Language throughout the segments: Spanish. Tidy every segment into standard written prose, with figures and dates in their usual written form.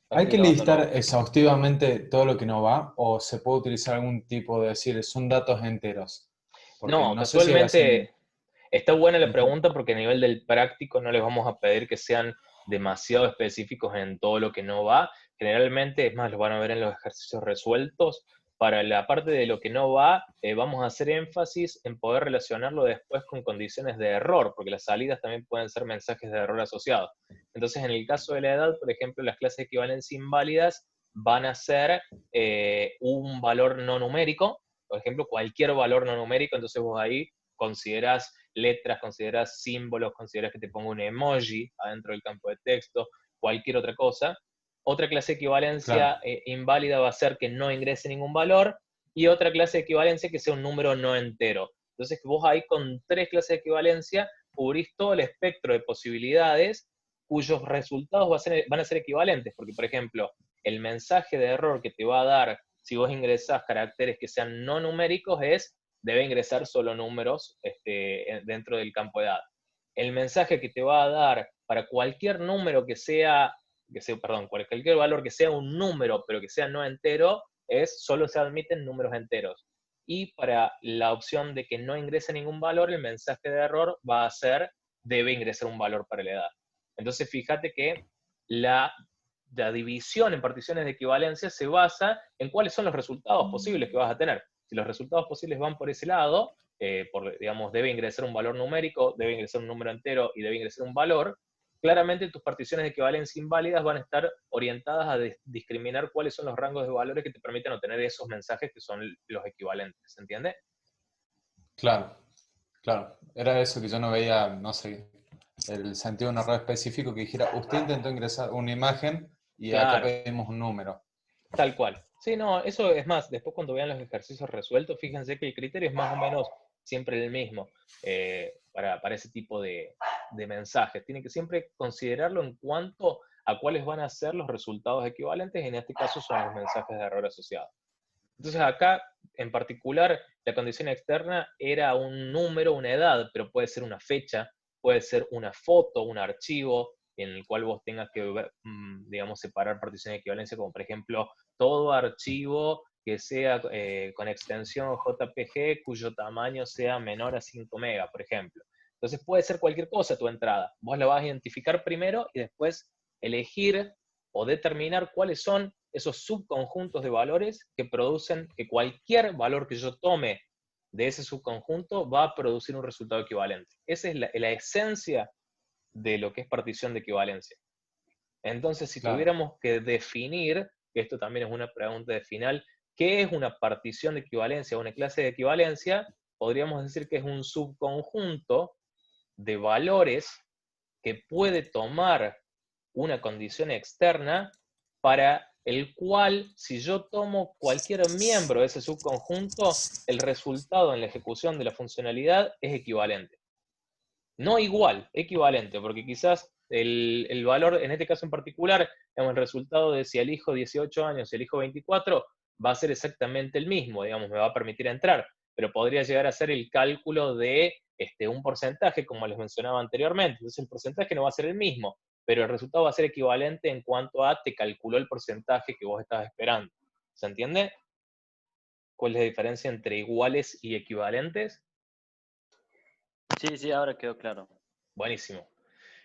¿Hay estoy que grabándolo. listar exhaustivamente todo lo que no va o se puede utilizar algún tipo de decir, son datos enteros? Porque No, no sé si hay así. casualmente está buena la Ujú. pregunta porque a nivel del práctico no les vamos a pedir que sean demasiado específicos en todo lo que no va. Generalmente, es más, lo van a ver en los ejercicios resueltos. Para la parte de lo que no va, vamos a hacer énfasis en poder relacionarlo después con condiciones de error, porque las salidas también pueden ser mensajes de error asociados. Entonces, en el caso de la edad, por ejemplo, las clases de equivalencia inválidas van a ser un valor no numérico, por ejemplo, cualquier valor no numérico, entonces vos ahí consideras letras, consideras símbolos, consideras que te ponga un emoji adentro del campo de texto, cualquier otra cosa. Otra clase de equivalencia Claro, inválida va a ser que no ingrese ningún valor, y otra clase de equivalencia que sea un número no entero. Entonces vos ahí con tres clases de equivalencia cubrís todo el espectro de posibilidades cuyos resultados van a ser equivalentes, porque por ejemplo, el mensaje de error que te va a dar si vos ingresás caracteres que sean no numéricos es, debe ingresar solo números dentro del campo de edad. El mensaje que te va a dar para cualquier número perdón, cualquier valor que sea un número, pero que sea no entero, es solo se admiten números enteros. Y para la opción de que no ingrese ningún valor, el mensaje de error va a ser, debe ingresar un valor para la edad. Entonces, fíjate que la la división en particiones de equivalencia se basa en cuáles son los resultados posibles que vas a tener. Si los resultados posibles van por ese lado, digamos, debe ingresar un valor numérico, debe ingresar un número entero y debe ingresar un valor, claramente tus particiones de equivalencia inválidas van a estar orientadas a discriminar cuáles son los rangos de valores que te permiten obtener esos mensajes que son los equivalentes. ¿Se entiende? claro, claro. Era eso que yo no veía, no sé, el sentido de un error específico que dijera, usted intentó ingresar una imagen y acá Claro. pedimos un número. Tal cual. Sí, no, eso es más, después cuando vean los ejercicios resueltos, fíjense que el criterio es más o menos siempre el mismo para ese tipo de mensajes. Tienen que siempre considerarlo en cuanto a cuáles van a ser los resultados equivalentes, y en este caso son los mensajes de error asociados. Entonces acá, en particular, la condición externa era un número, una edad, pero puede ser una fecha, puede ser una foto, un archivo en el cual vos tengas que, digamos, separar partición de equivalencia, como por ejemplo, todo archivo que sea con extensión JPG cuyo tamaño sea menor a 5 megas, por ejemplo. Entonces puede ser cualquier cosa tu entrada. Vos la vas a identificar primero y después elegir o determinar cuáles son esos subconjuntos de valores que producen que cualquier valor que yo tome de ese subconjunto va a producir un resultado equivalente. Esa es la esencia de lo que es partición de equivalencia. Entonces, si Claro, tuviéramos que definir, que esto también es una pregunta de final, ¿qué es una partición de equivalencia o una clase de equivalencia? Podríamos decir que es un subconjunto de valores que puede tomar una condición externa para el cual, si yo tomo cualquier miembro de ese subconjunto, el resultado en la ejecución de la funcionalidad es equivalente. No igual, equivalente, porque quizás el valor, en este caso en particular, el resultado de si elijo 18 años, si elijo 24, va a ser exactamente el mismo, digamos, me va a permitir entrar, pero podría llegar a ser el cálculo de un porcentaje, como les mencionaba anteriormente. Entonces el porcentaje no va a ser el mismo, pero el resultado va a ser equivalente en cuanto a te calculó el porcentaje que vos estabas esperando. ¿Se entiende? ¿Cuál es la diferencia entre iguales y equivalentes? Sí, sí, ahora quedó claro. Buenísimo.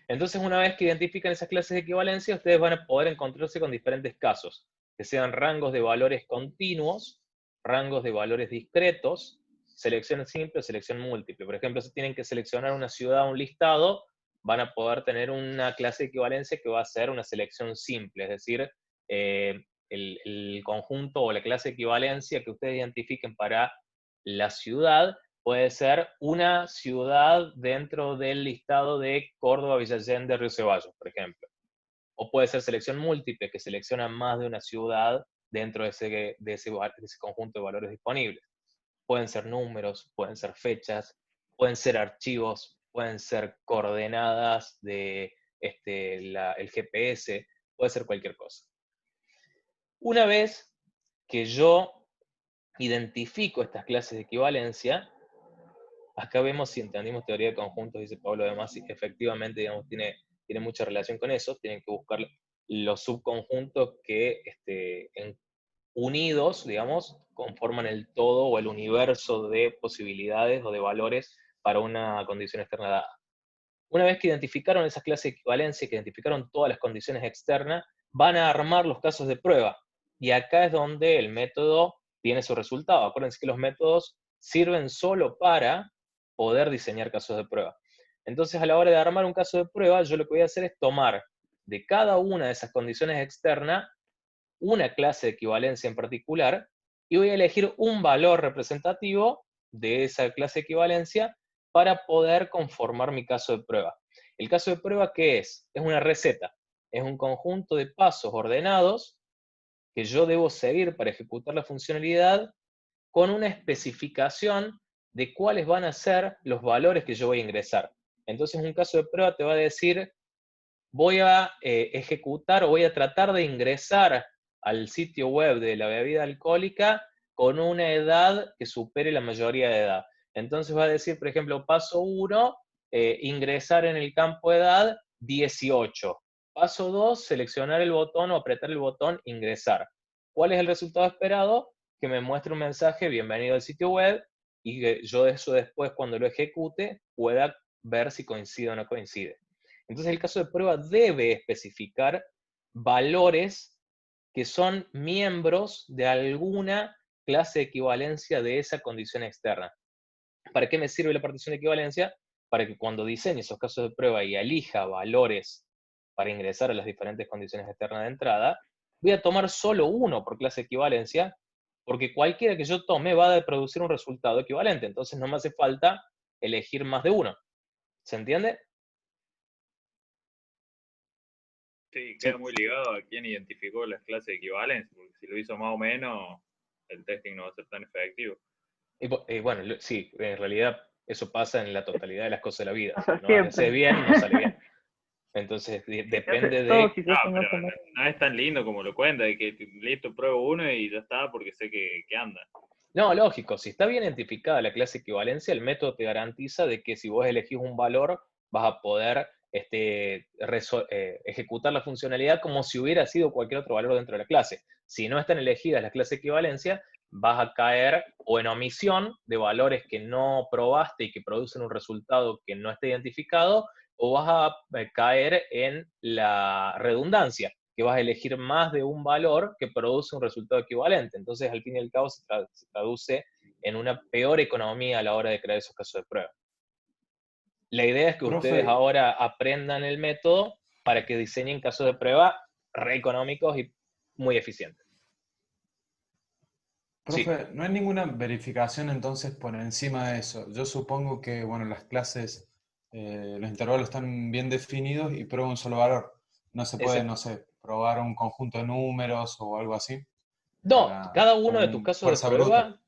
Entonces, una vez que identifican esas clases de equivalencia, ustedes van a poder encontrarse con diferentes casos, que sean rangos de valores continuos, rangos de valores discretos, selección simple o selección múltiple. Por ejemplo, si tienen que seleccionar una ciudad o un listado, van a poder tener una clase de equivalencia que va a ser una selección simple, es decir, el conjunto o la clase de equivalencia que ustedes identifiquen para la ciudad puede ser una ciudad dentro del listado de Córdoba, Villa Allende, Río Ceballos, por ejemplo. O puede ser selección múltiple, que selecciona más de una ciudad dentro de ese conjunto de valores disponibles. Pueden ser números, pueden ser fechas, pueden ser archivos, pueden ser coordenadas de el GPS, puede ser cualquier cosa. Una vez que yo identifico estas clases de equivalencia, acá vemos si entendimos teoría de conjuntos, dice Pablo de Masi, efectivamente, digamos, tiene mucha relación con eso, tienen que buscar los subconjuntos que unidos, digamos, conforman el todo o el universo de posibilidades o de valores para una condición externa dada. Una vez que identificaron esas clases de equivalencia, que identificaron todas las condiciones externas, van a armar los casos de prueba. Y acá es donde el método tiene su resultado. Acuérdense que los métodos sirven solo para poder diseñar casos de prueba. Entonces, a la hora de armar un caso de prueba, yo lo que voy a hacer es tomar de cada una de esas condiciones externas una clase de equivalencia en particular y voy a elegir un valor representativo de esa clase de equivalencia para poder conformar mi caso de prueba. ¿El caso de prueba qué es? Es una receta. Es un conjunto de pasos ordenados que yo debo seguir para ejecutar la funcionalidad con una especificación de cuáles van a ser los valores que yo voy a ingresar. Entonces, un caso de prueba te va a decir, voy a ejecutar o voy a tratar de ingresar al sitio web de la bebida alcohólica con una edad que supere la mayoría de edad. Entonces va a decir, por ejemplo, paso 1, ingresar en el campo de edad 18. Paso 2, seleccionar el botón o apretar el botón ingresar. ¿Cuál es el resultado esperado? Que me muestre un mensaje, bienvenido al sitio web, y que yo eso después, cuando lo ejecute, pueda ver si coincide o no coincide. Entonces el caso de prueba debe especificar valores que son miembros de alguna clase de equivalencia de esa condición externa. ¿Para qué me sirve la partición de equivalencia? Para que cuando diseñe esos casos de prueba y elija valores para ingresar a las diferentes condiciones externas de entrada, voy a tomar solo uno por clase de equivalencia, porque cualquiera que yo tome va a producir un resultado equivalente, entonces no me hace falta elegir más de uno. ¿Se entiende? Sí, queda muy ligado a quién identificó las clases de equivalencia, porque si lo hizo más o menos, el testing no va a ser tan efectivo. Y bueno, sí, en realidad eso pasa en la totalidad de las cosas de la vida. Pasa Si no siempre. hace bien, no sale bien. Entonces, depende Todo de... si se No, hace más pero o menos. no es tan lindo como lo cuenta, de que listo, pruebo uno y ya está, porque sé que anda. No, lógico, si está bien identificada la clase equivalencia, el método te garantiza de que si vos elegís un valor, vas a poder ejecutar la funcionalidad como si hubiera sido cualquier otro valor dentro de la clase. Si no están elegidas las clases equivalencia, vas a caer o en omisión de valores que no probaste y que producen un resultado que no está identificado, o vas a caer en la redundancia, que vas a elegir más de un valor que produce un resultado equivalente. Entonces, al fin y al cabo, se traduce en una peor economía a la hora de crear esos casos de prueba. La idea es que ustedes Profe, ahora aprendan el método para que diseñen casos de prueba re económicos y muy eficientes. Sí, profe, no hay ninguna verificación entonces por encima de eso. Yo supongo que, bueno, las clases, los intervalos están bien definidos y pruebo un solo valor. No se puede, ese, no sé, probar un conjunto de números o algo así no, cada uno como de tus un casos de fuerza bruta.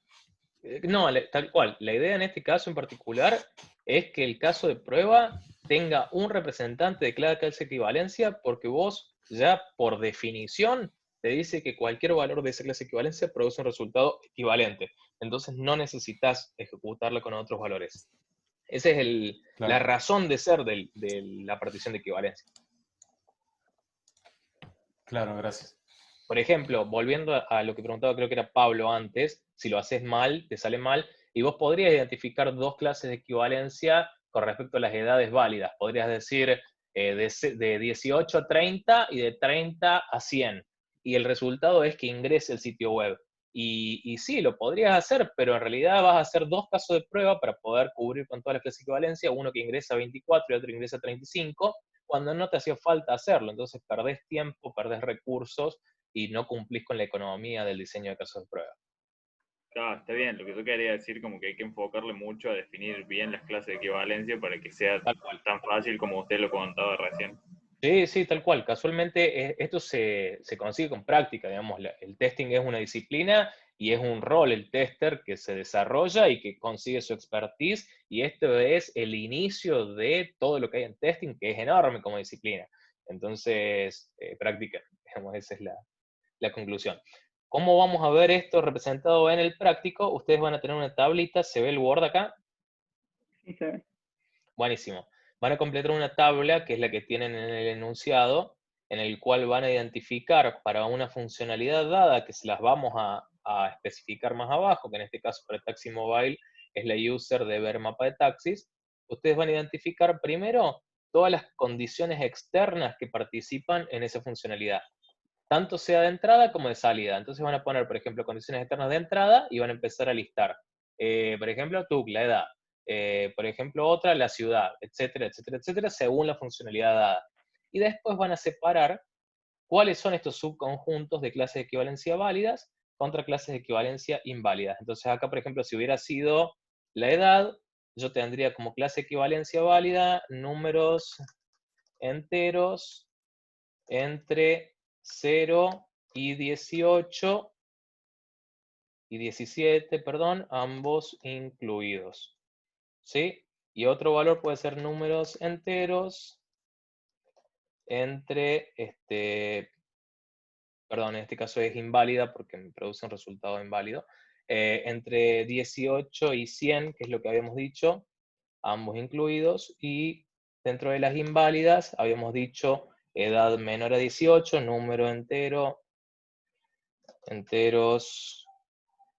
prueba, no, tal cual. La idea en este caso en particular es que el caso de prueba tenga un representante de cada clase de equivalencia, porque vos ya por definición te dice que cualquier valor de esa clase de equivalencia produce un resultado equivalente. Entonces no necesitas ejecutarlo con otros valores. Esa es la Claro, razón de ser de la partición de equivalencia. claro, gracias. Por ejemplo, volviendo a lo que preguntaba, creo que era Pablo antes, si lo haces mal, te sale mal, y vos podrías identificar dos clases de equivalencia con respecto a las edades válidas. Podrías decir de 18 a 30 y de 30 a 100. Y el resultado es que ingrese el sitio web. Y sí, lo podrías hacer, pero en realidad vas a hacer dos casos de prueba para poder cubrir con todas las clases de equivalencia, uno que ingresa a 24 y otro que ingresa a 35, cuando no te hacía falta hacerlo. Entonces perdés tiempo, perdés recursos y no cumplís con la economía del diseño de casos de prueba. Claro, está bien. Lo que yo quería decir como que hay que enfocarle mucho a definir bien las clases de equivalencia para que sea Tal cual. tan fácil como usted lo contaba recién. Sí, sí, tal cual. Casualmente esto se consigue con práctica, digamos. El testing es una disciplina y es un rol el tester que se desarrolla y que consigue su expertise, y esto es el inicio de todo lo que hay en testing, que es enorme como disciplina. Entonces, práctica, digamos, esa es la conclusión. ¿Cómo vamos a ver esto representado en el práctico? Ustedes van a tener una tablita, ¿se ve el Word acá? Sí, se ve. Buenísimo. Van a completar una tabla, que es la que tienen en el enunciado, en el cual van a identificar para una funcionalidad dada, que se las vamos a especificar más abajo, que en este caso para Taxi Mobile es la user de ver mapa de taxis, ustedes van a identificar primero todas las condiciones externas que participan en esa funcionalidad, tanto sea de entrada como de salida. Entonces van a poner, por ejemplo, condiciones externas de entrada y van a empezar a listar. Por ejemplo, la edad. Por ejemplo, otra, la ciudad, etcétera, etcétera, etcétera, según la funcionalidad dada. Y después van a separar cuáles son estos subconjuntos de clases de equivalencia válidas contra clases de equivalencia inválidas. Entonces acá, por ejemplo, si hubiera sido la edad, yo tendría como clase de equivalencia válida números enteros entre 0 y 18 y 17, perdón, ambos incluidos. ¿Sí? Y otro valor puede ser números enteros entre, perdón, en este caso es inválida porque me produce un resultado inválido, entre 18 y 100, que es lo que habíamos dicho, ambos incluidos, y dentro de las inválidas habíamos dicho edad menor a 18, número entero, enteros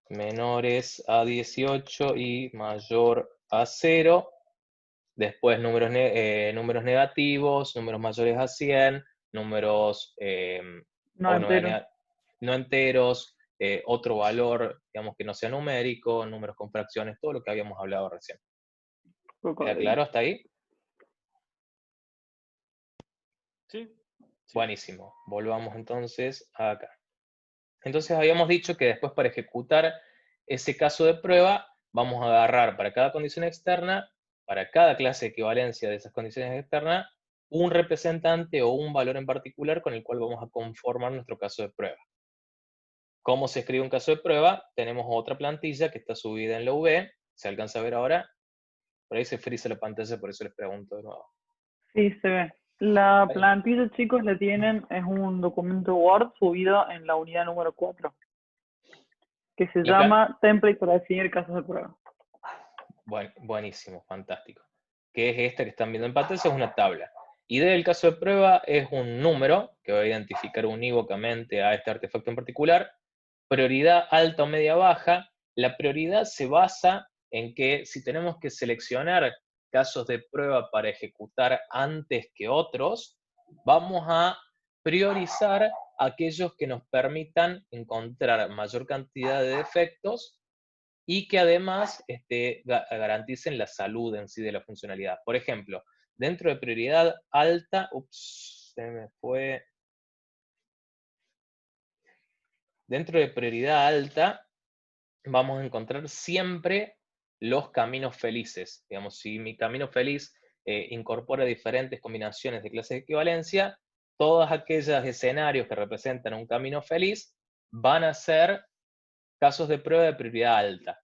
menores a 18 y mayor a 0, después números negativos, números mayores a 100, números No entero. no enteros, otro valor, digamos, que no sea numérico, números con fracciones, todo lo que habíamos hablado recién. ¿Queda claro hasta ahí? Sí. Buenísimo. Volvamos entonces acá. Entonces habíamos dicho que después para ejecutar ese caso de prueba, vamos a agarrar para cada condición externa, para cada clase de equivalencia de esas condiciones externas, un representante o un valor en particular con el cual vamos a conformar nuestro caso de prueba. ¿Cómo se escribe un caso de prueba? Tenemos otra plantilla que está subida en la UV, se alcanza a ver ahora. Por ahí se frisa la pantalla, por eso les pregunto de nuevo. Sí, se ve. La plantilla, chicos, la tienen, es un documento Word subido en la unidad número 4, que se llama Template para definir casos de prueba. Buenísimo, fantástico. Que es esta que están viendo en pantalla, es una tabla. Idea del caso de prueba es un número que va a identificar unívocamente a este artefacto en particular. Prioridad alta o media baja. La prioridad se basa en que si tenemos que seleccionar casos de prueba para ejecutar antes que otros, vamos a priorizar aquellos que nos permitan encontrar mayor cantidad de defectos y que además garanticen la salud en sí de la funcionalidad. Por ejemplo, dentro de prioridad alta, se me fue. Dentro de prioridad alta, vamos a encontrar siempre los caminos felices. Digamos, si mi camino feliz incorpora diferentes combinaciones de clases de equivalencia, todos aquellos escenarios que representan un camino feliz van a ser casos de prueba de prioridad alta.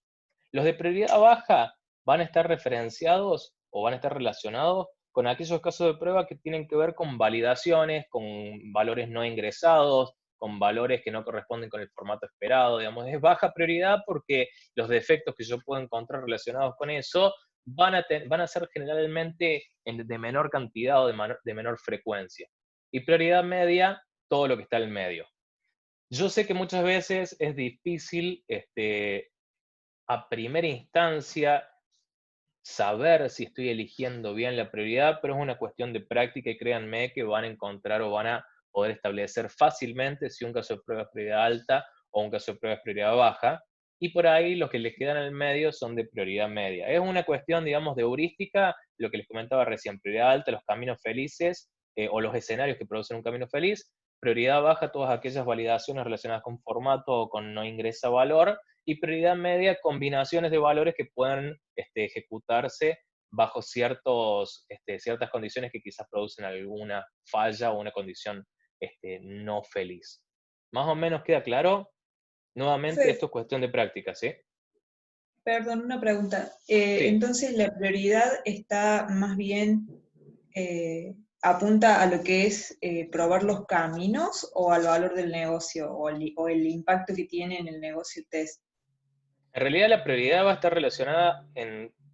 Los de prioridad baja van a estar referenciados o van a estar relacionados con aquellos casos de prueba que tienen que ver con validaciones, con valores no ingresados, con valores que no corresponden con el formato esperado, digamos, es baja prioridad porque los defectos que yo puedo encontrar relacionados con eso van a ser generalmente de menor cantidad o de menor frecuencia. Y prioridad media, todo lo que está en el medio. Yo sé que muchas veces es difícil a primera instancia saber si estoy eligiendo bien la prioridad, pero es una cuestión de práctica y créanme que van a encontrar o van a poder establecer fácilmente si un caso de prueba es prioridad alta o un caso de prueba es prioridad baja, y por ahí los que les quedan en el medio son de prioridad media. Es una cuestión, digamos, de heurística, lo que les comentaba recién, prioridad alta, los caminos felices o los escenarios que producen un camino feliz, prioridad baja, todas aquellas validaciones relacionadas con formato o con no ingresa valor, y prioridad media, combinaciones de valores que puedan ejecutarse bajo ciertas condiciones que quizás producen alguna falla o una condición no feliz. ¿Más o menos queda claro? Nuevamente, Sí. esto es cuestión de práctica, ¿sí? Perdón, una pregunta. Sí. Entonces, ¿la prioridad está más bien, apunta a lo que es probar los caminos o al valor del negocio o el impacto que tiene en el negocio test? En realidad la prioridad va a estar relacionada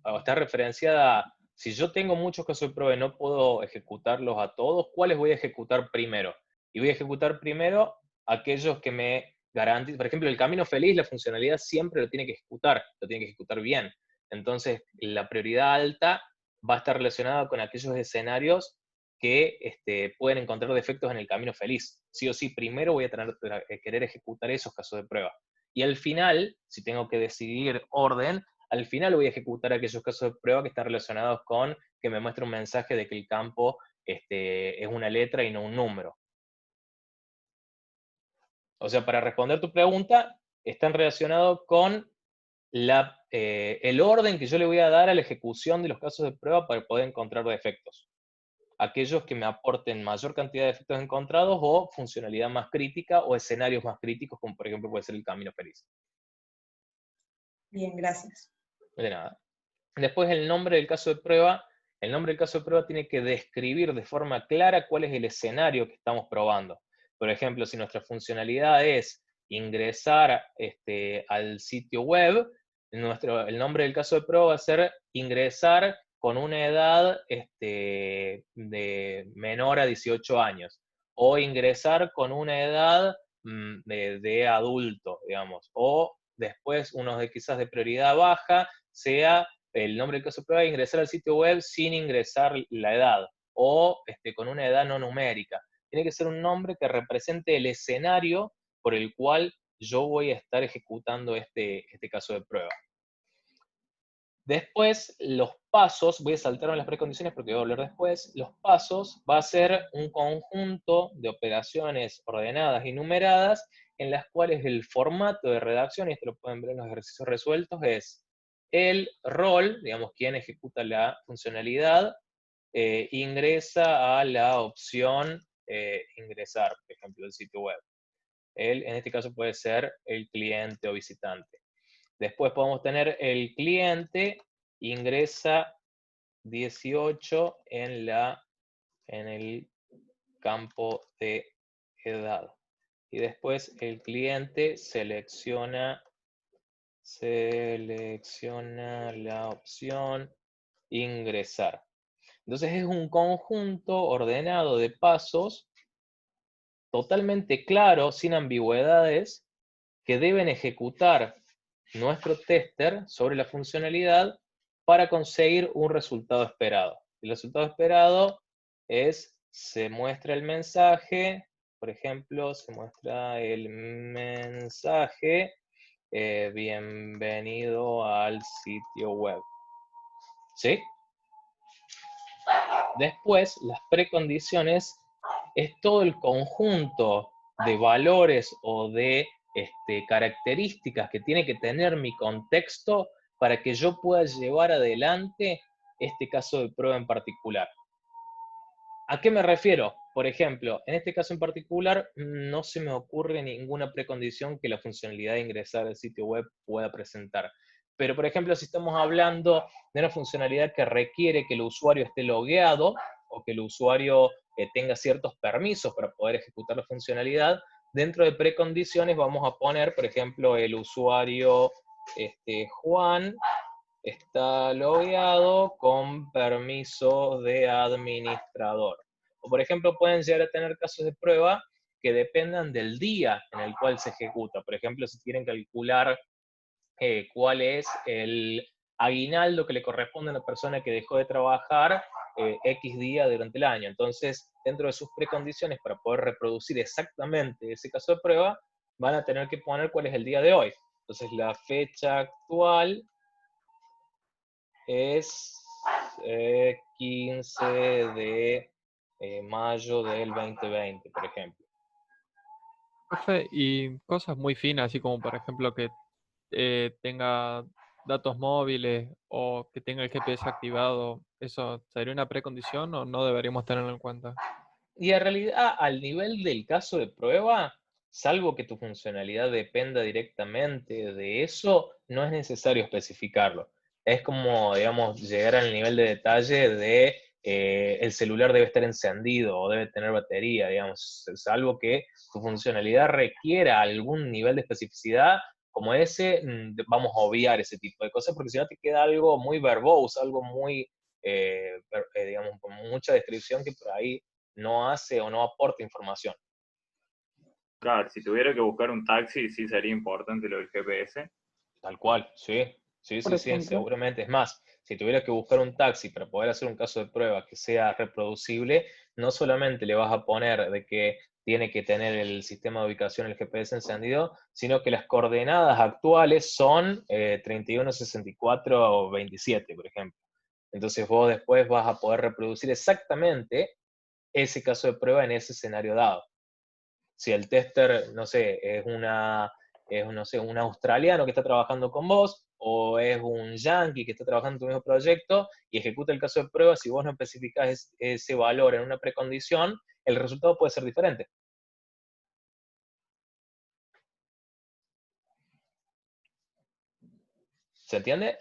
o va a estar referenciada a, si yo tengo muchos casos de prueba y no puedo ejecutarlos a todos, ¿cuáles voy a ejecutar primero? Y voy a ejecutar primero aquellos que me garantizan. Por ejemplo, el camino feliz, la funcionalidad siempre lo tiene que ejecutar bien. Entonces, la prioridad alta va a estar relacionada con aquellos escenarios que pueden encontrar defectos en el camino feliz. Sí o sí, primero voy a querer ejecutar esos casos de prueba. Y al final, si tengo que decidir orden, al final voy a ejecutar aquellos casos de prueba que están relacionados con que me muestre un mensaje de que el campo es una letra y no un número. O sea, para responder tu pregunta, están relacionados con el orden que yo le voy a dar a la ejecución de los casos de prueba para poder encontrar defectos. Aquellos que me aporten mayor cantidad de defectos encontrados o funcionalidad más crítica o escenarios más críticos, como por ejemplo puede ser el camino feliz. Bien, gracias. De nada. Después el nombre del caso de prueba. El nombre del caso de prueba tiene que describir de forma clara cuál es el escenario que estamos probando. Por ejemplo, si nuestra funcionalidad es ingresar al sitio web, el nombre del caso de prueba va a ser ingresar con una edad de menor a 18 años, o ingresar con una edad de adulto, digamos, o después uno quizás de prioridad baja sea el nombre del caso de prueba, ingresar al sitio web sin ingresar la edad, o con una edad no numérica. Tiene que ser un nombre que represente el escenario por el cual yo voy a estar ejecutando este caso de prueba. Después, los pasos, voy a saltarme las precondiciones porque voy a hablar después, los pasos va a ser un conjunto de operaciones ordenadas y numeradas en las cuales el formato de redacción, y esto lo pueden ver en los ejercicios resueltos, es el rol, digamos, quien ejecuta la funcionalidad, ingresa a la opción ingresar, por ejemplo, el sitio web. En este caso puede ser el cliente o visitante. Después podemos tener el cliente ingresa 18 en el campo de edad. Y después el cliente selecciona la opción ingresar. Entonces es un conjunto ordenado de pasos totalmente claro, sin ambigüedades, que deben ejecutar nuestro tester sobre la funcionalidad para conseguir un resultado esperado. El resultado esperado es, se muestra el mensaje, por ejemplo, se muestra el mensaje, bienvenido al sitio web. ¿Sí? Después, las precondiciones es todo el conjunto de valores o de características que tiene que tener mi contexto para que yo pueda llevar adelante este caso de prueba en particular. ¿A qué me refiero? Por ejemplo, en este caso en particular, no se me ocurre ninguna precondición que la funcionalidad de ingresar al sitio web pueda presentar. Pero, por ejemplo, si estamos hablando de una funcionalidad que requiere que el usuario esté logueado o que el usuario tenga ciertos permisos para poder ejecutar la funcionalidad, dentro de precondiciones vamos a poner, por ejemplo, el usuario Juan está logueado con permiso de administrador. O, por ejemplo, pueden llegar a tener casos de prueba que dependan del día en el cual se ejecuta. Por ejemplo, si quieren calcular cuál es el aguinaldo que le corresponde a una persona que dejó de trabajar X día durante el año. Entonces, dentro de sus precondiciones para poder reproducir exactamente ese caso de prueba, van a tener que poner cuál es el día de hoy. Entonces, la fecha actual es 15 de mayo del 2020, por ejemplo. Profe, y cosas muy finas, así como por ejemplo que tenga datos móviles o que tenga el GPS activado, ¿eso sería una precondición o no deberíamos tenerlo en cuenta? Y en realidad, al nivel del caso de prueba, salvo que tu funcionalidad dependa directamente de eso, no es necesario especificarlo. Es como, digamos, llegar al nivel de detalle de el celular debe estar encendido o debe tener batería, digamos, salvo que tu funcionalidad requiera algún nivel de especificidad como ese, vamos a obviar ese tipo de cosas, porque si no te queda algo muy verbose, algo muy, digamos, con mucha descripción que por ahí no hace o no aporta información. Claro, si tuviera que buscar un taxi, sí sería importante lo del GPS. Tal cual, sí, por sí, ejemplo. seguramente. Es más, si tuvieras que buscar un taxi para poder hacer un caso de prueba que sea reproducible, no solamente le vas a poner de que tiene que tener el sistema de ubicación, el GPS encendido, sino que las coordenadas actuales son 31, 64 o 27, por ejemplo. Entonces vos después vas a poder reproducir exactamente ese caso de prueba en ese escenario dado. Si el tester, no sé, no sé, un australiano que está trabajando con vos, o es un yankee que está trabajando en tu mismo proyecto y ejecuta el caso de prueba, si vos no especificás ese valor en una precondición, el resultado puede ser diferente. ¿Se entiende?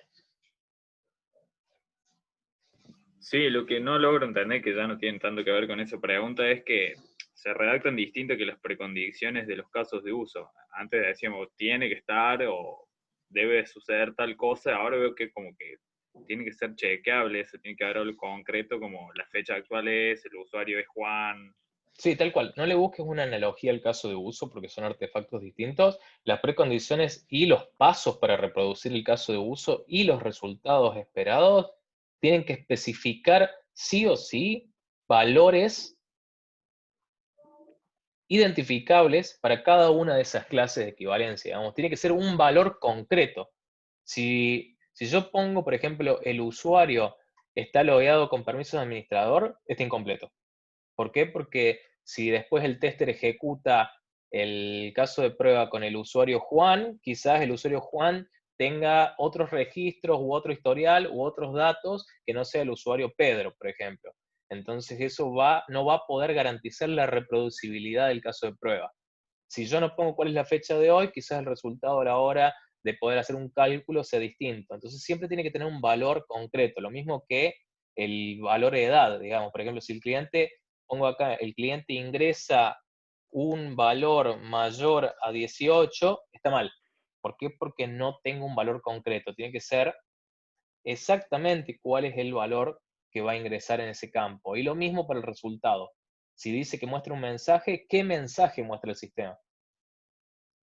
Sí, lo que no logro entender, que ya no tiene tanto que ver con esa pregunta, es que se redactan distinto que las precondiciones de los casos de uso. Antes decíamos, tiene que estar o debe suceder tal cosa, ahora veo que como que tiene que ser chequeable, eso tiene que haber algo concreto, como la fecha actual es, el usuario es Juan. Sí, tal cual. No le busques una analogía al caso de uso porque son artefactos distintos. Las precondiciones y los pasos para reproducir el caso de uso y los resultados esperados tienen que especificar sí o sí valores identificables para cada una de esas clases de equivalencia. Digamos, tiene que ser un valor concreto. Si yo pongo, por ejemplo, el usuario está logueado con permiso de administrador, está incompleto. ¿Por qué? Porque si después el tester ejecuta el caso de prueba con el usuario Juan, quizás el usuario Juan tenga otros registros u otro historial u otros datos que no sea el usuario Pedro, por ejemplo. Entonces eso no va a poder garantizar la reproducibilidad del caso de prueba. Si yo no pongo cuál es la fecha de hoy, quizás el resultado a la hora de poder hacer un cálculo sea distinto. Entonces siempre tiene que tener un valor concreto, lo mismo que el valor de edad, digamos. Por ejemplo, si el cliente, pongo acá, el cliente ingresa un valor mayor a 18, está mal. ¿Por qué? Porque no tengo un valor concreto. Tiene que ser exactamente cuál es el valor que va a ingresar en ese campo. Y lo mismo para el resultado. Si dice que muestra un mensaje, ¿qué mensaje muestra el sistema?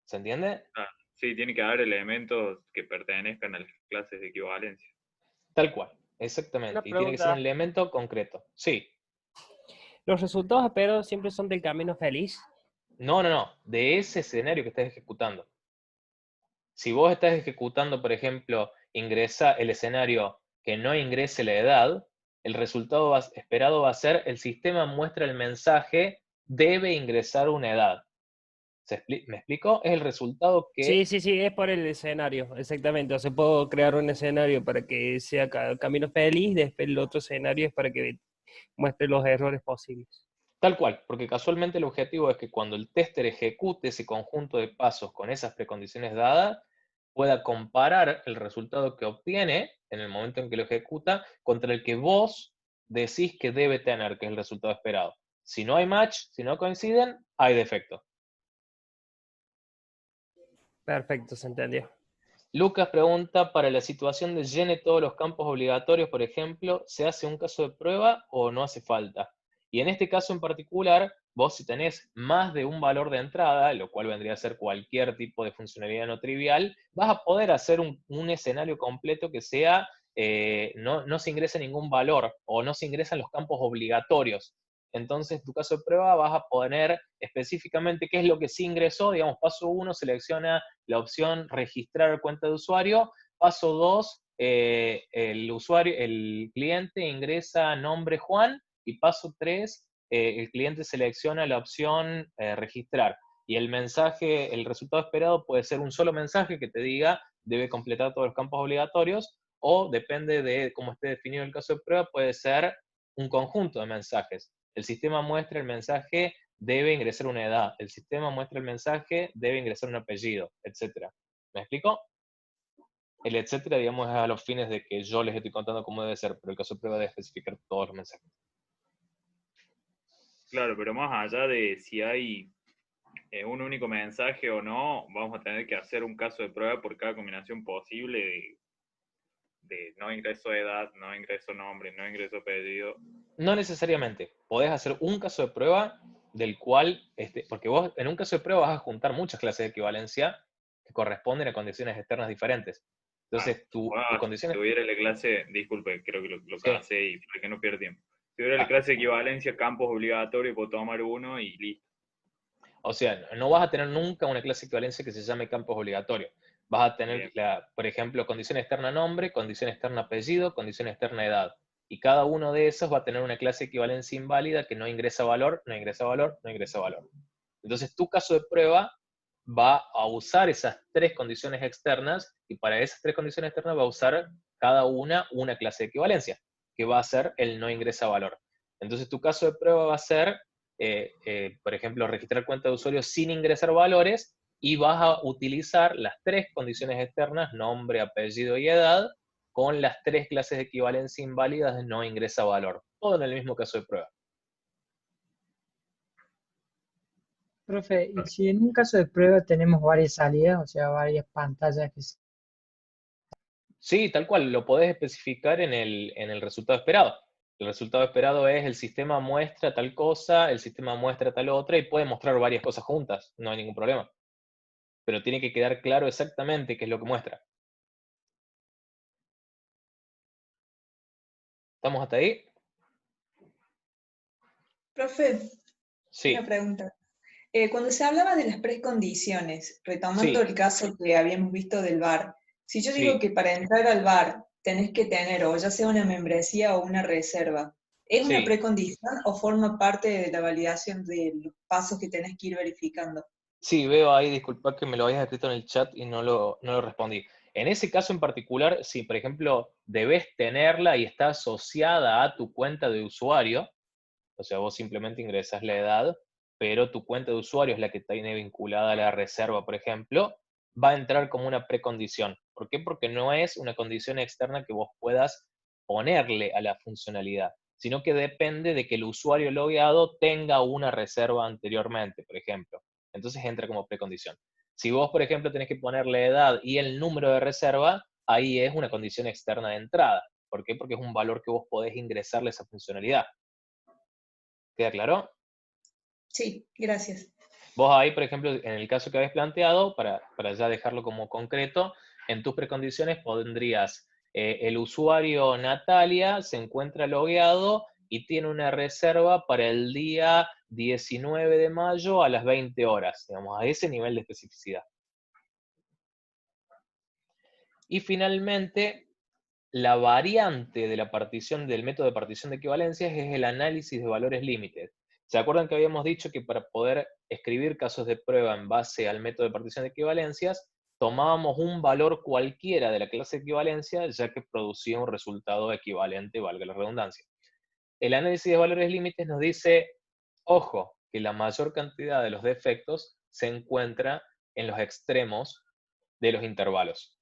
¿Se entiende? Ah, sí, tiene que haber elementos que pertenezcan a las clases de equivalencia. Tal cual, Una exactamente. Y tiene que ser un pregunta. elemento concreto. Sí. ¿Los resultados esperados siempre son del camino feliz? No. De ese escenario que estás ejecutando. Si vos estás ejecutando, por ejemplo, ingresa el escenario que no ingrese la edad, el resultado esperado va a ser el sistema muestra el mensaje debe ingresar una edad. ¿Me explico? Es el resultado que... Sí, es por el escenario, exactamente. O sea, puedo crear un escenario para que sea camino feliz, después el otro escenario es para que muestre los errores posibles. Tal cual, porque casualmente el objetivo es que cuando el tester ejecute ese conjunto de pasos con esas precondiciones dadas, pueda comparar el resultado que obtiene en el momento en que lo ejecuta contra el que vos decís que debe tener, que es el resultado esperado. Si no hay match, si no coinciden, hay defecto. Perfecto, se entendió. Lucas pregunta, para la situación de llene todos los campos obligatorios, por ejemplo, ¿se hace un caso de prueba o no hace falta? Y en este caso en particular, vos si tenés más de un valor de entrada, lo cual vendría a ser cualquier tipo de funcionalidad no trivial, vas a poder hacer un escenario completo que sea, no se ingrese ningún valor o no se ingresan los campos obligatorios. Entonces, tu caso de prueba vas a poner específicamente qué es lo que sí ingresó. Digamos, paso 1, selecciona la opción registrar cuenta de usuario. Paso 2, el cliente ingresa nombre Juan. Y paso 3, el cliente selecciona la opción registrar. Y el mensaje, el resultado esperado puede ser un solo mensaje que te diga debe completar todos los campos obligatorios, o depende de cómo esté definido el caso de prueba, puede ser un conjunto de mensajes. El sistema muestra el mensaje debe ingresar una edad, el sistema muestra el mensaje, debe ingresar un apellido, etc. ¿Me explico? El etcétera, digamos, es a los fines de que yo les estoy contando cómo debe ser, pero el caso de prueba debe especificar todos los mensajes. Claro, pero más allá de si hay un único mensaje o no, vamos a tener que hacer un caso de prueba por cada combinación posible de no ingreso de edad, no ingreso nombre, no ingreso apellido. No necesariamente. Podés hacer un caso de prueba del cual, porque vos en un caso de prueba vas a juntar muchas clases de equivalencia que corresponden a condiciones externas diferentes. Entonces, tu Si condición... tuviera la clase, disculpe, creo que lo Sí. pasé y para que no pierda tiempo. Si tuviera la clase de equivalencia, campos obligatorios, puedo tomar uno y listo. O sea, no vas a tener nunca una clase de equivalencia que se llame campos obligatorios. Vas a tener, por ejemplo, condición externa nombre, condición externa apellido, condición externa edad. Y cada uno de esos va a tener una clase de equivalencia inválida que no ingresa valor, no ingresa valor, no ingresa valor. Entonces, tu caso de prueba va a usar esas tres condiciones externas y para esas tres condiciones externas va a usar cada una clase de equivalencia, que va a ser el no ingresa valor. Entonces, tu caso de prueba va a ser, por ejemplo, registrar cuenta de usuario sin ingresar valores y vas a utilizar las tres condiciones externas, nombre, apellido y edad, con las tres clases de equivalencia inválidas de no ingresa valor. Todo en el mismo caso de prueba. Profe, y si en un caso de prueba tenemos varias salidas, o sea, varias pantallas que Sí, tal cual, lo podés especificar en el resultado esperado. El resultado esperado es el sistema muestra tal cosa, el sistema muestra tal otra, y puede mostrar varias cosas juntas, no hay ningún problema. Pero tiene que quedar claro exactamente qué es lo que muestra. ¿Estamos hasta ahí? Profe, Sí, una pregunta. Cuando se hablaba de las precondiciones, retomando sí, el caso que habíamos visto del VAR, si yo digo sí, que para entrar al VAR tenés que tener o ya sea una membresía o una reserva, ¿es una sí. precondición o forma parte de la validación de los pasos que tenés que ir verificando? Sí, veo ahí, disculpa que me lo habías escrito en el chat y no lo respondí. En ese caso en particular, si por ejemplo debes tenerla y está asociada a tu cuenta de usuario, o sea, vos simplemente ingresas la edad, pero tu cuenta de usuario es la que tiene vinculada a la reserva, por ejemplo, va a entrar como una precondición. ¿Por qué? Porque no es una condición externa que vos puedas ponerle a la funcionalidad, sino que depende de que el usuario logueado tenga una reserva anteriormente, por ejemplo. Entonces entra como precondición. Si vos, por ejemplo, tenés que ponerle edad y el número de reserva, ahí es una condición externa de entrada. ¿Por qué? Porque es un valor que vos podés ingresarle a esa funcionalidad. ¿Queda claro? Sí, gracias. Vos ahí, por ejemplo, en el caso que habéis planteado, para ya dejarlo como concreto, en tus precondiciones pondrías el usuario Natalia se encuentra logueado y tiene una reserva para el día 19 de mayo a las 20 horas, digamos, a ese nivel de especificidad. Y finalmente, la variante de la partición del método de partición de equivalencias es el análisis de valores límites. ¿Se acuerdan que habíamos dicho que para poder escribir casos de prueba en base al método de partición de equivalencias, tomábamos un valor cualquiera de la clase de equivalencia, ya que producía un resultado equivalente, valga la redundancia? El análisis de valores límites nos dice, ojo, que la mayor cantidad de los defectos se encuentra en los extremos de los intervalos.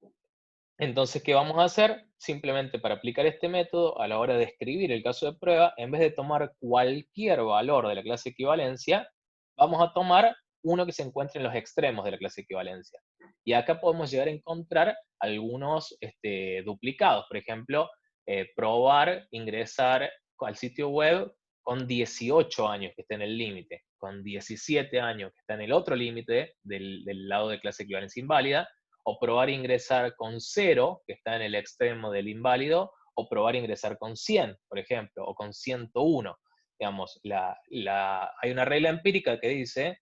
Entonces, ¿qué vamos a hacer? Simplemente para aplicar este método, a la hora de escribir el caso de prueba, en vez de tomar cualquier valor de la clase equivalencia, vamos a tomar uno que se encuentre en los extremos de la clase equivalencia. Y acá podemos llegar a encontrar algunos duplicados. Por ejemplo, probar ingresar al sitio web con 18 años que está en el límite, con 17 años que está en el otro límite del lado de clase equivalencia inválida, o probar ingresar con 0, que está en el extremo del inválido, o probar ingresar con 100, por ejemplo, o con 101. Digamos, hay una regla empírica que dice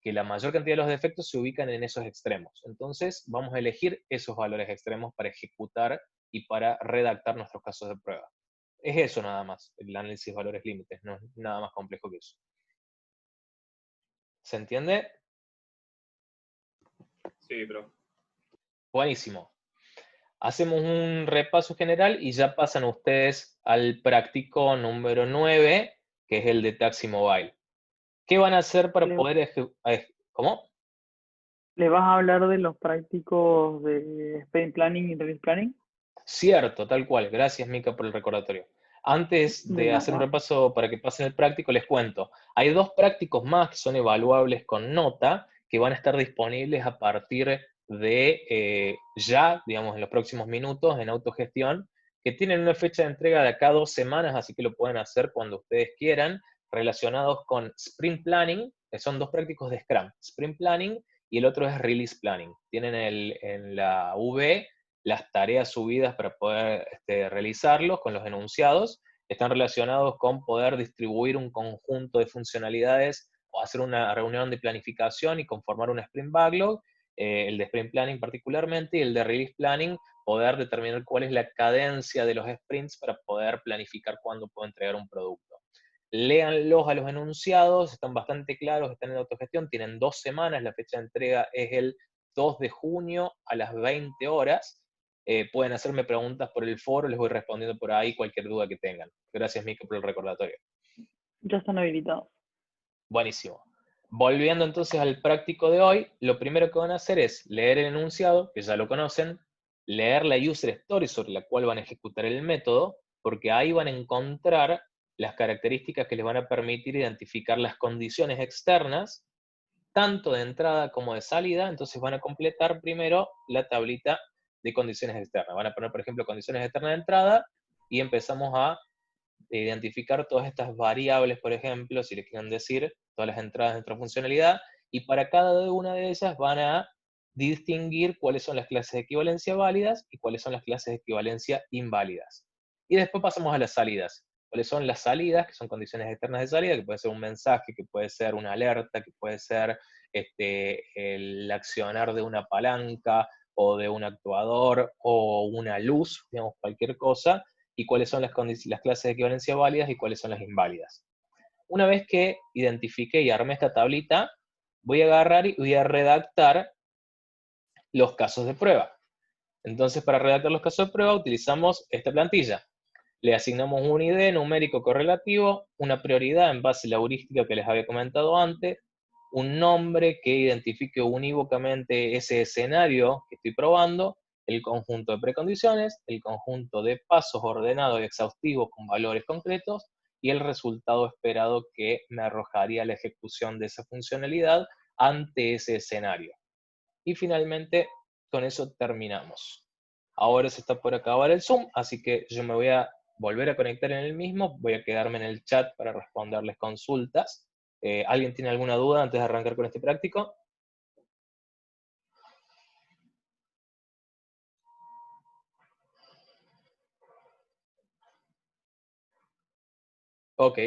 que la mayor cantidad de los defectos se ubican en esos extremos. Entonces, vamos a elegir esos valores extremos para ejecutar y para redactar nuestros casos de prueba. Es eso nada más, el análisis de valores límites, no es nada más complejo que eso. ¿Se entiende? Sí, pero Buenísimo. Hacemos un repaso general y ya pasan ustedes al práctico número 9, que es el de Taxi Mobile. ¿Qué van a hacer para poder ¿Cómo? ¿Le vas a hablar de los prácticos de Sprint Planning y Release Planning? Cierto, tal cual. Gracias, Mica, por el recordatorio. Antes De de hacer un nada. repaso para que pasen el práctico, les cuento. Hay 2 prácticos más que son evaluables con nota, que van a estar disponibles a partir de ya, digamos, en los próximos minutos, en autogestión, que tienen una fecha de entrega de acá a 2 semanas, así que lo pueden hacer cuando ustedes quieran, relacionados con Sprint Planning, que son dos prácticos de Scrum, Sprint Planning y el otro es Release Planning. Tienen en la V las tareas subidas para poder realizarlos con los enunciados, están relacionados con poder distribuir un conjunto de funcionalidades o hacer una reunión de planificación y conformar un Sprint Backlog, el de Sprint Planning particularmente, y el de Release Planning, poder determinar cuál es la cadencia de los sprints para poder planificar cuándo puedo entregar un producto. Léanlos a los enunciados, están bastante claros, están en autogestión, tienen 2 semanas, la fecha de entrega es el 2 de junio a las 20 horas. Pueden hacerme preguntas por el foro, les voy respondiendo por ahí cualquier duda que tengan. Gracias, Mica, por el recordatorio. Ya están habilitados. Buenísimo. Volviendo entonces al práctico de hoy, lo primero que van a hacer es leer el enunciado, que ya lo conocen, leer la user story sobre la cual van a ejecutar el método, porque ahí van a encontrar las características que les van a permitir identificar las condiciones externas, tanto de entrada como de salida. Entonces van a completar primero la tablita de condiciones externas. Van a poner, por ejemplo, condiciones externas de entrada, y empezamos a identificar todas estas variables, por ejemplo, si les quieren decir, todas las entradas de nuestra funcionalidad, y para cada una de ellas van a distinguir cuáles son las clases de equivalencia válidas y cuáles son las clases de equivalencia inválidas. Y después pasamos a las salidas. ¿Cuáles son las salidas? Que son condiciones externas de salida, que puede ser un mensaje, que puede ser una alerta, que puede ser el accionar de una palanca, o de un actuador, o una luz, digamos, cualquier cosa, y cuáles son las clases de equivalencia válidas y cuáles son las inválidas. Una vez que identifiqué y armé esta tablita, voy a agarrar y voy a redactar los casos de prueba. Entonces, para redactar los casos de prueba utilizamos esta plantilla. Le asignamos un ID numérico correlativo, una prioridad en base a la heurística que les había comentado antes, un nombre que identifique unívocamente ese escenario que estoy probando, el conjunto de precondiciones, el conjunto de pasos ordenados y exhaustivos con valores concretos, y el resultado esperado que me arrojaría la ejecución de esa funcionalidad ante ese escenario. Y finalmente, con eso terminamos. Ahora se está por acabar el Zoom, así que yo me voy a volver a conectar en el mismo, voy a quedarme en el chat para responderles consultas. ¿Alguien tiene alguna duda antes de arrancar con este práctico? Ok,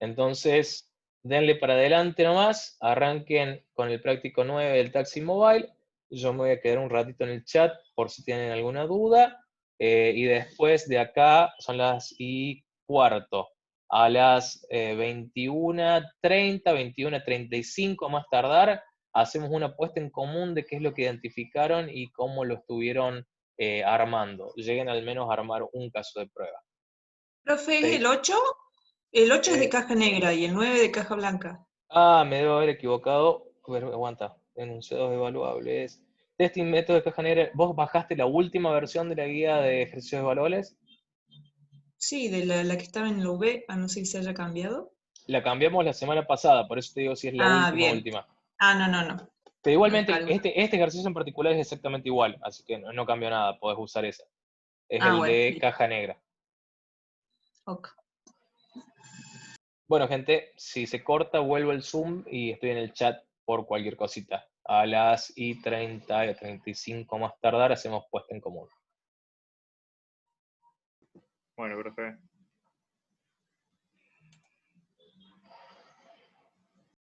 entonces denle para adelante nomás, arranquen con el práctico 9 del Taxi Mobile. Yo me voy a quedar un ratito en el chat por si tienen alguna duda, y después de acá son las 1:15, a las 21:30, 21:35 más tardar, hacemos una puesta en común de qué es lo que identificaron y cómo lo estuvieron armando. Lleguen al menos a armar un caso de prueba. Profe, ¿es ¿Sí? el 8? El 8 es de Eh, caja negra y el 9 de caja blanca. Me debo haber equivocado. A ver, aguanta. Enunciados evaluables. Testing método de caja negra. ¿Vos bajaste la última versión de la guía de ejercicios evaluables? Sí, de la que estaba en la V, a no ser que se haya cambiado. La cambiamos la semana pasada, por eso te digo si es la Ah, última bien. última. Ah, no. Pero igualmente, Acá. este ejercicio en particular es exactamente igual, así que no cambió nada, podés usar ese. Es el Bueno, de listo. caja negra. Ok. Bueno, gente, si se corta, vuelvo al Zoom y estoy en el chat por cualquier cosita. A las 1:30, 35 más tardar hacemos puesta en común. Bueno, profe.